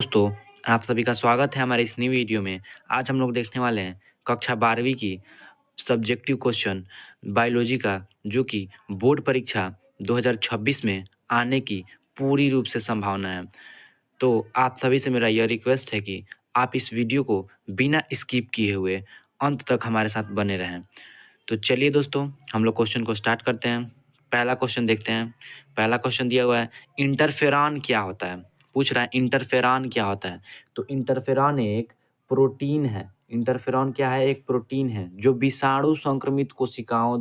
दोस्तों, आप सभी का स्वागत है हमारे इस नई वीडियो में। आज हम लोग देखने वाले हैं कक्षा 12वीं की सब्जेक्टिव क्वेश्चन बायोलॉजी का, जो कि बोर्ड परीक्षा 2026 में आने की पूरी रूप से संभावना है। तो आप सभी से मेरा यह रिक्वेस्ट है कि आप इस वीडियो को बिना स्किप किए हुए अंत तक हमारे साथ बने रहें। तो चलिए दोस्तों, हम लोग क्वेश्चन को स्टार्ट करते हैं। पहला क्वेश्चन देखते हैं। पहला क्वेश्चन दिया हुआ है, इंटरफेरॉन क्या होता है? पूछ रहा है इंटरफेरॉन क्या होता है। तो इंटरफेरॉन एक प्रोटीन है। इंटरफेरॉन क्या है? एक प्रोटीन है जो विषाणु संक्रमित कोशिका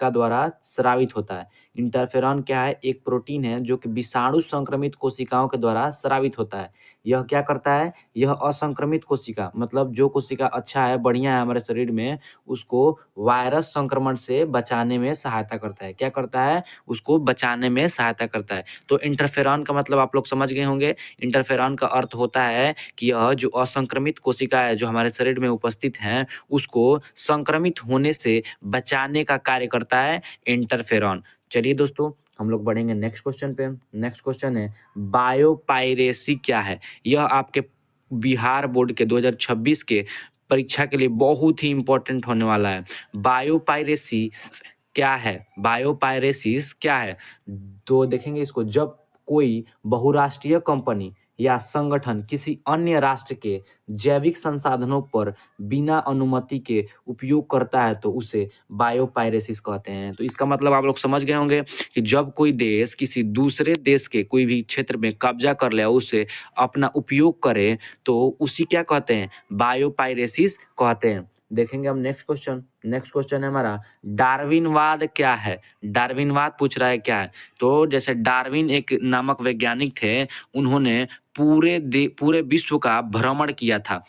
द्वारा स्रावित होता है। इंटरफेरॉन क्या है? एक प्रोटीन है जो कि विषाणु संक्रमित कोशिकाओं के द्वारा स्रावित होता है। यह क्या करता है? यह असंक्रमित कोशिका, मतलब जो कोशिका अच्छा है, बढ़िया है हमारे शरीर में, उसको वायरस संक्रमण से बचाने में सहायता करता है। क्या करता है? उसको बचाने में सहायता करता है। तो इंटरफेरॉन का मतलब आप लोग समझ गए होंगे। इंटरफेरॉन का अर्थ होता है कि यह जो असंक्रमित कोशिका है जो हमारे शरीर में उपस्थित हैं, उसको संक्रमित होने से बचाने का कार्य करता है इंटरफेरॉन। चलिए दोस्तों, हम लोग बढ़ेंगे नेक्स्ट क्वेश्चन पे। नेक्स्ट क्वेश्चन है, बायोपायरेसी क्या है? यह आपके बिहार बोर्ड के 2026 के परीक्षा के लिए बहुत ही इंपॉर्टेंट होने वाला है। बायोपायरेसी क्या है? बायोपायरेसिस क्या है? तो देखेंगे इसको, जब कोई बहुराष्ट्रीय कंपनी या संगठन किसी अन्य राष्ट्र के जैविक संसाधनों पर बिना अनुमति के उपयोग करता है तो उसे बायोपायरेसिस कहते हैं। तो इसका मतलब आप लोग समझ गए होंगे कि जब कोई देश किसी दूसरे देश के कोई भी क्षेत्र में कब्जा कर ले, उसे अपना उपयोग करे, तो उसी क्या कहते हैं? बायोपायरेसिस कहते हैं। देखेंगे हम नेक्स्ट क्वेश्चन। नेक्स्ट क्वेश्चन है हमारा, डार्विनवाद क्या है? डार्विनवाद पूछ रहा है क्या है। तो जैसे डार्विन एक नामक वैज्ञानिक थे, उन्होंने पूरे विश्व का भ्रमण किया था।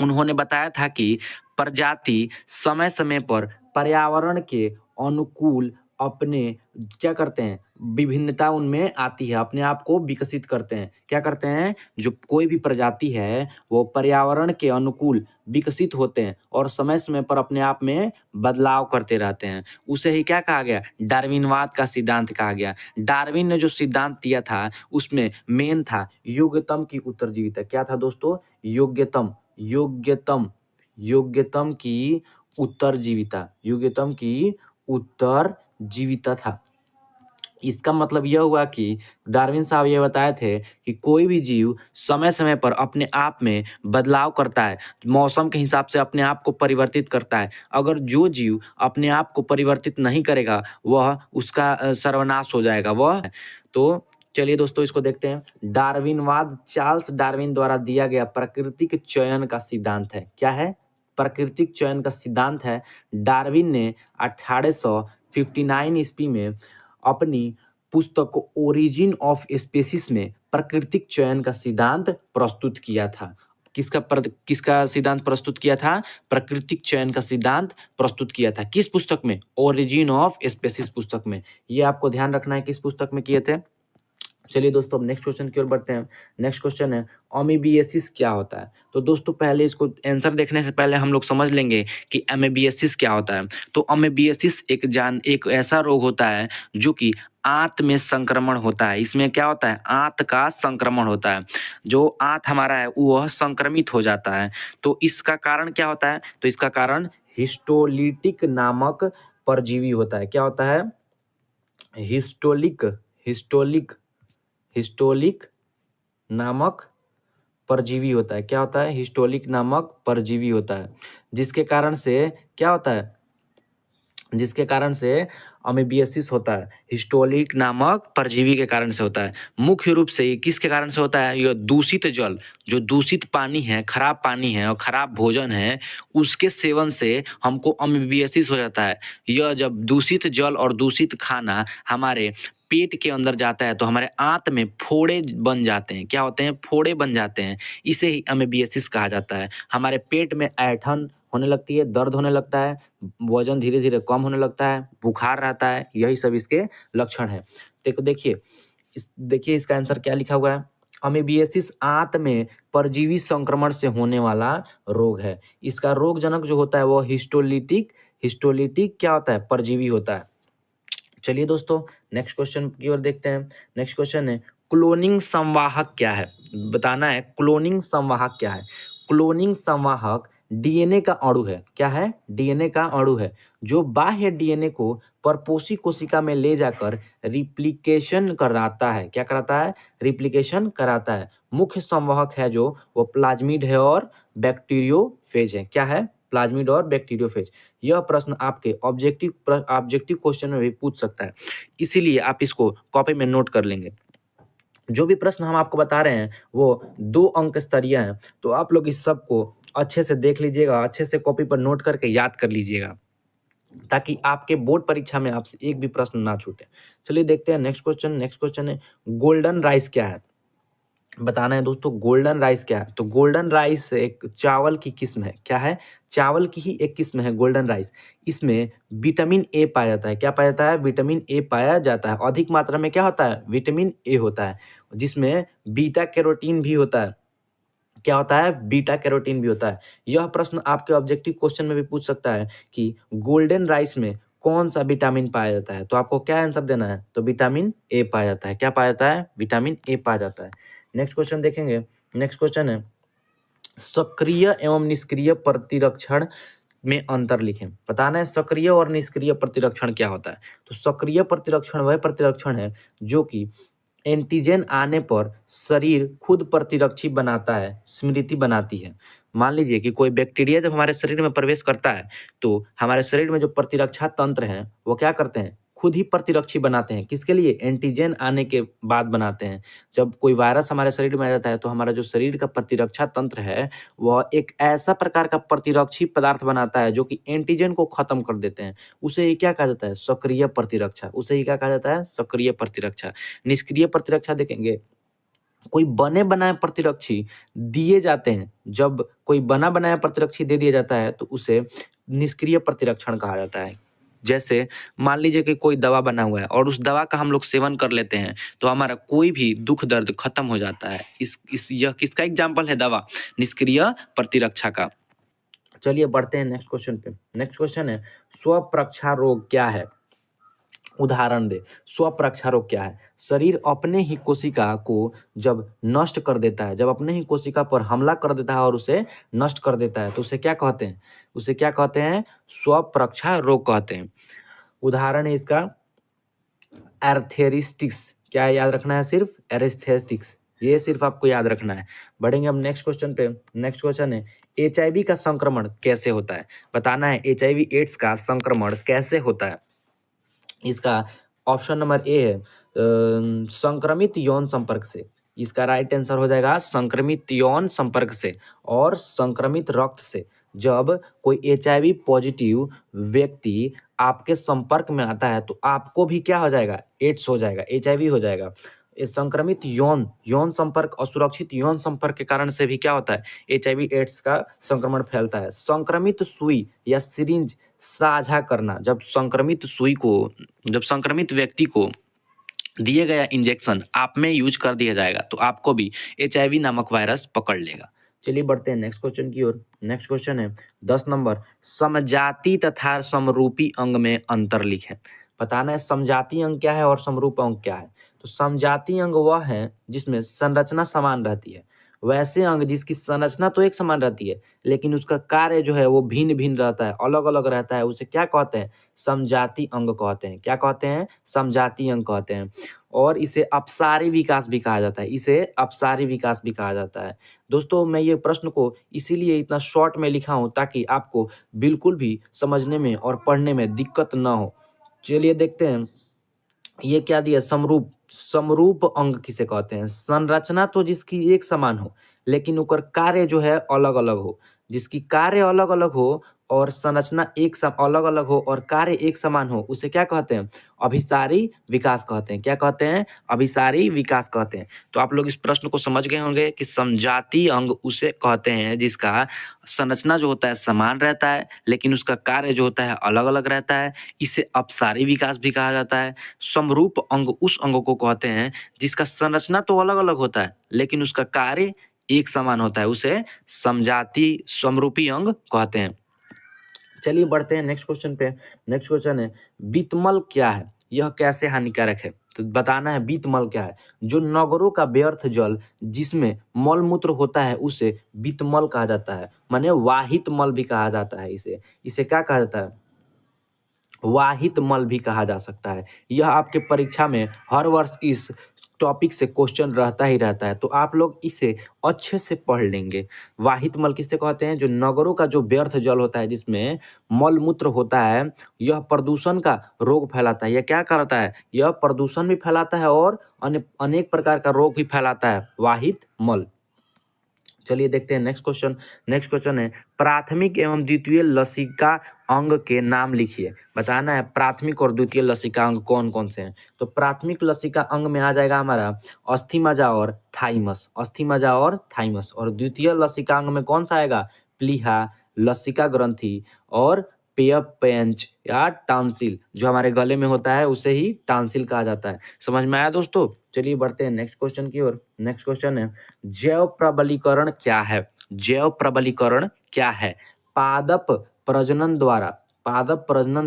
उन्होंने बताया था कि प्रजाति समय समय पर पर्यावरण के अनुकूल अपने क्या करते हैं? विभिन्नता उनमें आती है, अपने आप को विकसित करते हैं। क्या करते हैं? जो कोई भी प्रजाति है वो पर्यावरण के अनुकूल विकसित होते हैं और समय समय पर अपने आप में बदलाव करते रहते हैं। उसे ही क्या कहा गया? डार्विनवाद का सिद्धांत कहा गया। डार्विन ने जो सिद्धांत दिया था उसमें मेन था योग्यतम की उत्तरजीविता। क्या था दोस्तों? योग्यतम योग्यतम की उत्तरजीविता था। इसका मतलब यह हुआ कि डार्विन साहब ये बताए थे कि कोई भी जीव समय समय पर अपने आप में बदलाव करता है, मौसम के हिसाब से अपने आप को परिवर्तित करता है। अगर जो जीव अपने आप को परिवर्तित नहीं करेगा, वह उसका सर्वनाश हो जाएगा। वह तो चलिए दोस्तों, इसको देखते हैं। डार्विनवाद चार्ल्स डार्विन द्वारा दिया गया प्राकृतिक चयन का सिद्धांत है। क्या है? प्राकृतिक चयन का सिद्धांत है। डार्विन ने 1859 ईस्वी में अपनी पुस्तक ओरिजिन ऑफ स्पीसीज में प्राकृतिक चयन का सिद्धांत प्रस्तुत किया था। किसका सिद्धांत प्रस्तुत किया था? प्राकृतिक चयन का सिद्धांत प्रस्तुत किया था। किस पुस्तक में? ओरिजिन ऑफ स्पीसीज पुस्तक में। ये आपको ध्यान रखना है, किस पुस्तक में किए थे। चलिए दोस्तों, अब नेक्स्ट क्वेश्चन की ओर बढ़ते हैं। नेक्स्ट क्वेश्चन है, अमीबियासिस क्या होता है? तो दोस्तों, पहले इसको आंसर देखने से पहले हम लोग समझ लेंगे कि अमीबियासिस क्या होता है। तो अमीबियासिस एक ऐसा रोग होता है जो कि आंत में संक्रमण होता है। इसमें क्या होता है? आंत का संक्रमण होता है। जो आंत हमारा है वह संक्रमित हो जाता है। तो इसका कारण क्या होता है? तो इसका कारण हिस्टोलिटिक नामक परजीवी होता है। क्या होता है? हिस्टोलिक नामक परजीवी होता है। क्या होता है? हिस्टोलिक नामक परजीवी होता है, जिसके कारण से क्या होता है? जिसके कारण से अमीबियासिस होता है। हिस्टोलिक नामक परजीवी के कारण से होता है। मुख्य रूप से ये किसके कारण से होता है? यह दूषित जल, जो दूषित पानी है, खराब पानी है और खराब भोजन है, उसके सेवन से हमको अमीबियासिस हो जाता है। यह जब दूषित जल और दूषित खाना हमारे पेट के अंदर जाता है तो हमारे आंत में फोड़े बन जाते हैं। क्या होते हैं? फोड़े बन जाते हैं। इसे ही अमीबियासिस कहा जाता है। हमारे पेट में ऐंठन होने लगती है, दर्द होने लगता है, वजन धीरे धीरे कम होने लगता है, बुखार रहता है। यही सब इसके लक्षण है। देखिए इसका आंसर क्या लिखा हुआ है। अमीबियासिस आंत में परजीवी संक्रमण से होने वाला रोग है। इसका रोग जनक जो होता है वो हिस्टोलिटिक क्या होता है? परजीवी होता है। चलिए दोस्तों, नेक्स्ट क्वेश्चन की ओर देखते हैं। नेक्स्ट क्वेश्चन है, क्लोनिंग संवाहक क्या है, बताना है। क्लोनिंग संवाहक क्या है? क्लोनिंग संवाहक डीएनए का अणु है। क्या है? डीएनए का अणु है जो बाह्य डीएनए को परपोषी कोशिका में ले जाकर रिप्लिकेशन कराता है। क्या कराता है? रिप्लिकेशन कराता है। मुख्य संवाहक है जो वो प्लाज्मिड है और बैक्टीरियोफेज है। क्या है? प्लाज्मिड और बैक्टीरियोफेज। यह प्रश्न आपके ऑब्जेक्टिव क्वेश्चन में भी पूछ सकता है, इसीलिए आप इसको कॉपी में नोट कर लेंगे। जो भी प्रश्न हम आपको बता रहे हैं वो 2 अंक स्तरीय हैं, तो आप लोग इस सब को अच्छे से देख लीजिएगा, अच्छे से कॉपी पर नोट करके याद कर लीजिएगा, ताकि आपके बोर्ड परीक्षा में आपसे एक भी प्रश्न ना छूटे। चलिए देखते हैं नेक्स्ट क्वेश्चन। नेक्स्ट क्वेश्चन है गोल्डन राइस क्या है? बताना है दोस्तों गोल्डन राइस क्या है। तो गोल्डन राइस एक चावल की किस्म है। क्या है? चावल की ही एक किस्म है गोल्डन राइस। इसमें विटामिन ए पाया जाता है। क्या पाया जाता है? विटामिन ए पाया जाता है। अधिक मात्रा में क्या होता है? विटामिन ए होता है, जिसमें बीटा कैरोटीन भी होता है। क्या होता है? बीटा कैरोटीन भी होता है। यह प्रश्न आपके ऑब्जेक्टिव क्वेश्चन में भी पूछ सकता है कि गोल्डन राइस में कौन सा विटामिन पाया जाता है। तो आपको क्या आंसर देना है? तो विटामिन ए पाया जाता है। क्या पाया जाता है? विटामिन ए पाया जाता है। नेक्स्ट क्वेश्चन देखेंगे। नेक्स्ट क्वेश्चन है सक्रिय एवं निष्क्रिय प्रतिरक्षण में अंतर लिखें। बताना है सक्रिय और निष्क्रिय प्रतिरक्षण क्या होता है। तो सक्रिय प्रतिरक्षण वह प्रतिरक्षण है जो कि एंटीजन आने पर शरीर खुद प्रतिरक्षी बनाता है, स्मृति बनाती है। मान लीजिए कि कोई बैक्टीरिया जब हमारे शरीर में प्रवेश करता है तो हमारे शरीर में जो प्रतिरक्षा तंत्र हैं वो क्या करते हैं? खुद ही प्रतिरक्षी बनाते हैं। किसके लिए? एंटीजन आने के बाद बनाते हैं। जब कोई वायरस हमारे शरीर में आ जाता है तो हमारा जो शरीर का प्रतिरक्षा तंत्र है वह एक ऐसा प्रकार का प्रतिरक्षी पदार्थ बनाता है जो कि एंटीजन को खत्म कर देते हैं। उसे ही क्या कहा जाता है? सक्रिय प्रतिरक्षा। उसे ही क्या कहा जाता है? सक्रिय प्रतिरक्षा। निष्क्रिय प्रतिरक्षा देखेंगे, कोई बने बनाए प्रतिरक्षी दिए जाते हैं। जब कोई बना बनाया प्रतिरक्षी दे दिया जाता है तो उसे निष्क्रिय प्रतिरक्षण कहा जाता है। जैसे मान लीजिए कि कोई दवा बना हुआ है और उस दवा का हम लोग सेवन कर लेते हैं तो हमारा कोई भी दुख दर्द खत्म हो जाता है। यह किसका एग्जाम्पल है? दवा, निष्क्रिय प्रतिरक्षा का। चलिए बढ़ते हैं नेक्स्ट क्वेश्चन पे। नेक्स्ट क्वेश्चन है स्वप्रक्षा रोग क्या है? उदाहरण दे। स्वप्रक्षा रोग क्या है? शरीर अपने ही कोशिका को जब नष्ट कर देता है, जब अपने ही कोशिका पर हमला कर देता है और उसे नष्ट कर देता है तो उसे क्या कहते हैं? उसे क्या कहते हैं? स्वप्रक्षा रोग कहते हैं। उदाहरण है इसका एर्थेरिस्टिक्स। क्या याद रखना है? सिर्फ एस्थेटिक्स, ये सिर्फ आपको याद रखना है। बढ़ेंगे हम नेक्स्ट क्वेश्चन पे। नेक्स्ट क्वेश्चन है एचआईवी का संक्रमण कैसे होता है? बताना है एचआईवी एड्स का संक्रमण कैसे होता है। इसका ऑप्शन नंबर ए है संक्रमित यौन संपर्क से। इसका राइट आंसर हो जाएगा संक्रमित यौन संपर्क से और संक्रमित रक्त से। जब कोई एचआईवी पॉजिटिव व्यक्ति आपके संपर्क में आता है तो आपको भी क्या हो जाएगा? एड्स हो जाएगा, एचआईवी हो जाएगा। ये संक्रमित यौन यौन संपर्क, असुरक्षित यौन संपर्क के कारण से भी क्या होता है? एचआईवी एड्स का संक्रमण फैलता है। संक्रमित सुई या सिरिंज साझा करना, जब संक्रमित व्यक्ति को दिए गया इंजेक्शन आप में यूज कर दिया जाएगा तो आपको भी एचआईवी नामक वायरस पकड़ लेगा। चलिए बढ़ते हैं नेक्स्ट क्वेश्चन की ओर। नेक्स्ट क्वेश्चन है 10 नंबर समजाति तथा समरूपी अंग में अंतर लिखें। बताना है समजाति अंग क्या है और समरूप अंग क्या है। तो समजाति अंग वह है जिसमें संरचना समान रहती है। वैसे अंग जिसकी संरचना तो एक समान रहती है लेकिन उसका कार्य जो है वो भिन्न भिन्न रहता है, अलग अलग रहता है, उसे क्या कहते हैं? समजाति अंग कहते हैं। क्या कहते हैं? समजाति अंग कहते हैं। और इसे अपसारी विकास भी कहा जाता है। इसे अपसारी विकास भी कहा जाता है। दोस्तों मैं ये प्रश्न को इसीलिए इतना शॉर्ट में लिखा हूँ ताकि आपको बिल्कुल भी समझने में और पढ़ने में दिक्कत ना हो। चलिए देखते हैं ये क्या दिया? समरूप। समरूप अंग किसे कहते हैं? संरचना तो जिसकी एक समान हो लेकिन ओकर कार्य जो है अलग अलग हो। जिसकी कार्य अलग अलग हो और संरचना अलग अलग हो और कार्य एक समान हो उसे क्या कहते हैं? अभिसारी विकास कहते हैं। क्या कहते हैं? अभिसारी विकास कहते हैं। तो आप लोग इस प्रश्न को समझ गए होंगे कि समजाति अंग उसे कहते हैं जिसका संरचना जो होता है समान रहता है लेकिन उसका कार्य जो होता है अलग अलग रहता है। इसे अपसारी विकास भी कहा जाता है। समरूप अंग उस अंग को कहते हैं जिसका संरचना तो अलग अलग होता है लेकिन उसका कार्य एक समान होता है, उसे समजाति समरूपी अंग कहते हैं। चलिए बढ़ते हैं नेक्स्ट क्वेश्चन पे। नेक्स्ट क्वेश्चन है वितमल क्या है? यह कैसे हानिकारक है? तो बताना है वित्तमल क्या है। जो नगरों का व्यर्थ जल जिसमें मल मूत्र होता है उसे वित्तमल कहा जाता है, माने वाहित मल भी कहा जाता है इसे। इसे क्या कहा जाता है? वाहित मल भी कहा जा सकता है। यह आपके परीक्षा में हर वर्ष इस टॉपिक से क्वेश्चन रहता ही रहता है, तो आप लोग इसे अच्छे से पढ़ लेंगे। वाहित मल किससे कहते हैं? जो नगरों का जो व्यर्थ जल होता है जिसमें मल मूत्र होता है, यह प्रदूषण का रोग फैलाता है। यह क्या करता है? यह प्रदूषण भी फैलाता है और अनेक प्रकार का रोग भी फैलाता है, वाहित मल। चलिए देखते हैं नेक्स्ट क्वेश्चन। नेक्स्ट क्वेश्चन है प्राथमिक एवं द्वितीय लसिका अंग के नाम लिखिए। बताना है प्राथमिक और द्वितीय लसिका अंग कौन कौन से हैं। तो प्राथमिक लसिका अंग में आ जाएगा हमारा अस्थि मज्जा और थाइमस, अस्थि मज्जा और थाइमस। और द्वितीय लसिका अंग में कौन सा आएगा? प्लीहा, लसिका ग्रंथि और पेयपैंच या टांसिल। जो हमारे गले में होता है उसे ही टांसिल कहा जाता है। समझ में आया दोस्तों? चलिए बढ़ते हैं नेक्स्ट क्वेश्चन की ओर। नेक्स्ट क्वेश्चन है जैव प्रबलीकरण क्या है? जैव प्रबलीकरण क्या है? पादप प्रजनन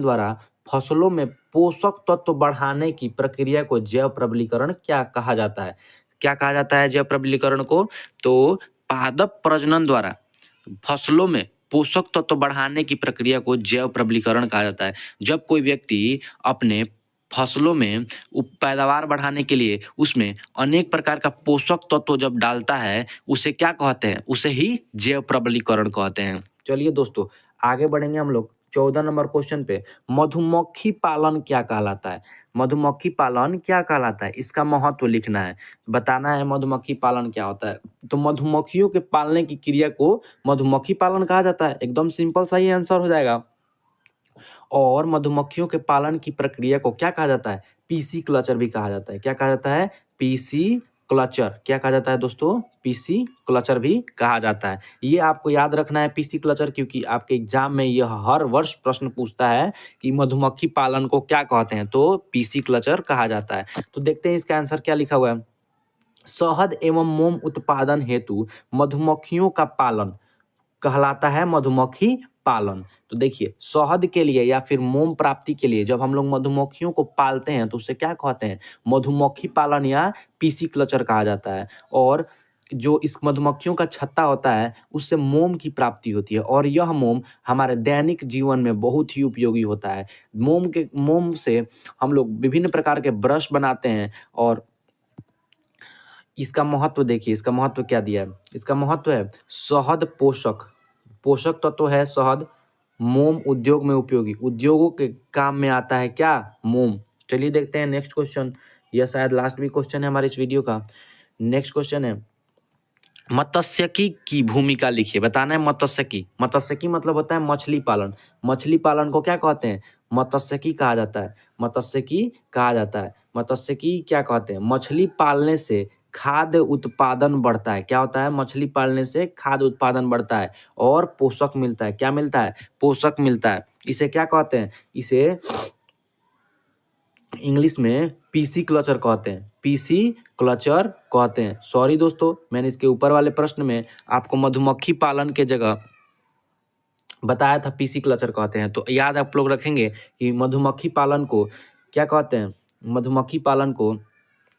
द्वारा फसलों में पोषक तत्व बढ़ाने की प्रक्रिया को जैव प्रबलीकरण क्या कहा जाता है? क्या कहा जाता है जैव प्रबलीकरण को? तो पादप प्रजनन द्वारा फसलों में पोषक तत्व बढ़ाने की प्रक्रिया को जैव प्रबलीकरण कहा जाता है। जब कोई व्यक्ति अपने फसलों में पैदावार बढ़ाने के लिए उसमें अनेक प्रकार का पोषक तत्व जब डालता है उसे क्या कहते हैं? उसे ही जैव प्रबलीकरण कहते हैं। चलिए दोस्तों आगे बढ़ेंगे हम लोग 14 नंबर क्वेश्चन पे। मधुमक्खी पालन क्या कहलाता है? मधुमक्खी पालन क्या कहलाता है? इसका महत्व लिखना है। बताना है मधुमक्खी पालन क्या होता है। तो मधुमक्खियों के पालने की क्रिया को मधुमक्खी पालन कहा जाता है। एकदम सिंपल सा ही आंसर हो जाएगा। और मधुमक्खियों के पालन की प्रक्रिया को क्या कहा जाता है? पीसी क्लचर भी कहा जाता है। क्या कहा जाता है? PC culture. क्या कहा जाता है दोस्तों? पीसी क्लचर भी कहा जाता है। ये आपको याद रखना है पीसी क्लचर, क्योंकि आपके एग्जाम में यह हर वर्ष प्रश्न पूछता है कि मधुमक्खी पालन को क्या कहते हैं, तो पीसी क्लचर कहा जाता है। तो देखते हैं इसका आंसर क्या लिखा हुआ है। शहद एवं मोम उत्पादन हेतु मधुमक्खियों का पालन कहलाता है मधुमक्खी पालन। तो देखिए शहद के लिए या फिर मोम प्राप्ति के लिए जब हम लोग मधुमक्खियों को पालते हैं तो उसे क्या कहते हैं? मधुमक्खी पालन या पीसी क्लचर कहा जाता है। और जो इस मधुमक्खियों का छत्ता होता है उससे मोम की प्राप्ति होती है और यह मोम हमारे दैनिक जीवन में बहुत ही उपयोगी होता है। मोम से हम लोग विभिन्न प्रकार के ब्रश बनाते हैं। और इसका महत्व देखिए, इसका महत्व क्या दिया है? इसका महत्व है शहद पोषक तत्व है शहद। मोम उद्योग में उपयोगी, उद्योगों के काम में आता है क्या? मोम। चलिए देखते हैं नेक्स्ट क्वेश्चन। यह शायद लास्ट भी क्वेश्चन है हमारे इस वीडियो का। नेक्स्ट क्वेश्चन है मत्स्यिकी की भूमिका लिखिए। बताना है मत्स्यिकी मतलब होता है मछली पालन। मछली पालन को क्या कहते हैं? मत्स्यिकी कहा जाता है। मत्स्यिकी कहा जाता है। मत्स्यिकी क्या कहते हैं? मछली पालने से खाद्य उत्पादन बढ़ता है। क्या होता है? मछली पालने से खाद्य उत्पादन बढ़ता है और पोषक मिलता है। क्या मिलता है? पोषक मिलता है। इसे क्या कहते हैं? इसे इंग्लिश में पीसी क्लचर कहते हैं। पीसी क्लचर कहते हैं। सॉरी दोस्तों, मैंने इसके ऊपर वाले प्रश्न में आपको मधुमक्खी पालन के जगह बताया था पीसी क्लचर कहते हैं। तो याद आप लोग रखेंगे कि मधुमक्खी पालन को क्या कहते हैं? मधुमक्खी पालन को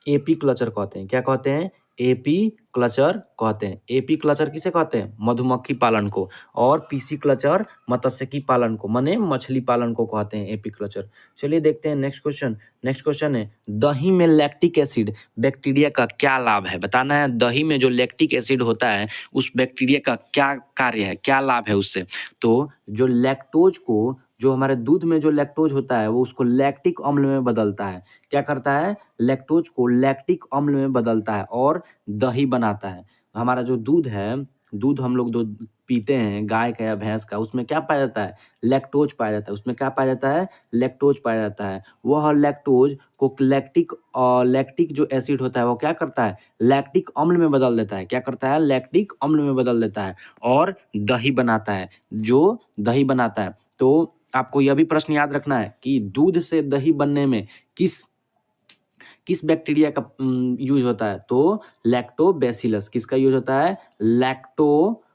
एपी क्लचर कहते हैं। क्या कहते हैं? एपी क्लचर कहते हैं। एपी क्लचर किसे कहते हैं? मधुमक्खी पालन को। और पीसी क्लचर मत्स्यिकी पालन को, माने मछली पालन को कहते हैं एपी क्लचर। चलिए देखते हैं नेक्स्ट क्वेश्चन। नेक्स्ट क्वेश्चन है दही में लैक्टिक एसिड बैक्टीरिया का क्या लाभ है? बताना है दही में जो लैक्टिक एसिड होता है उस बैक्टीरिया का क्या कार्य है, क्या लाभ है उससे। तो जो लैक्टोज को, जो हमारे दूध में जो लैक्टोज होता है वो उसको लैक्टिक अम्ल में बदलता है। क्या करता है? लैक्टोज को लैक्टिक अम्ल में बदलता है और दही बनाता है। हमारा जो दूध है, दूध हम लोग दूध पीते हैं गाय का या भैंस का, उसमें क्या पाया जाता है? लैक्टोज पाया जाता है। उसमें क्या पाया जाता है? लैक्टोज पाया जाता है। वह लैक्टोज को लैक्टिक जो एसिड होता है वो क्या करता है? लैक्टिक अम्ल में बदल देता है। क्या करता है? लैक्टिक अम्ल में बदल देता है और दही बनाता है। जो दही बनाता है, तो आपको यह भी प्रश्न याद रखना है कि दूध से दही बनने में किस बैक्टीरिया का यूज होता है? तो लैक्टोबैसिलस। किसका यूज होता है? लैक्टोबैसिलस।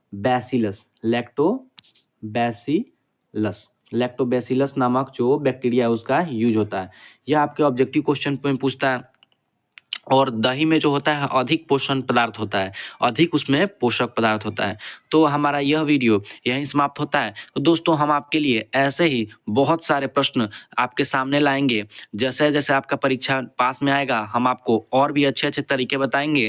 लैक्टोबैसिलस नामक जो बैक्टीरिया है उसका यूज होता है। यह आपके ऑब्जेक्टिव क्वेश्चन में पूछता है। और दही में जो होता है अधिक पोषण पदार्थ होता है, अधिक उसमें पोषक पदार्थ होता है। तो हमारा यह वीडियो यहीं समाप्त होता है। तो दोस्तों हम आपके लिए ऐसे ही बहुत सारे प्रश्न आपके सामने लाएंगे। जैसे जैसे आपका परीक्षा पास में आएगा हम आपको और भी अच्छे अच्छे तरीके बताएंगे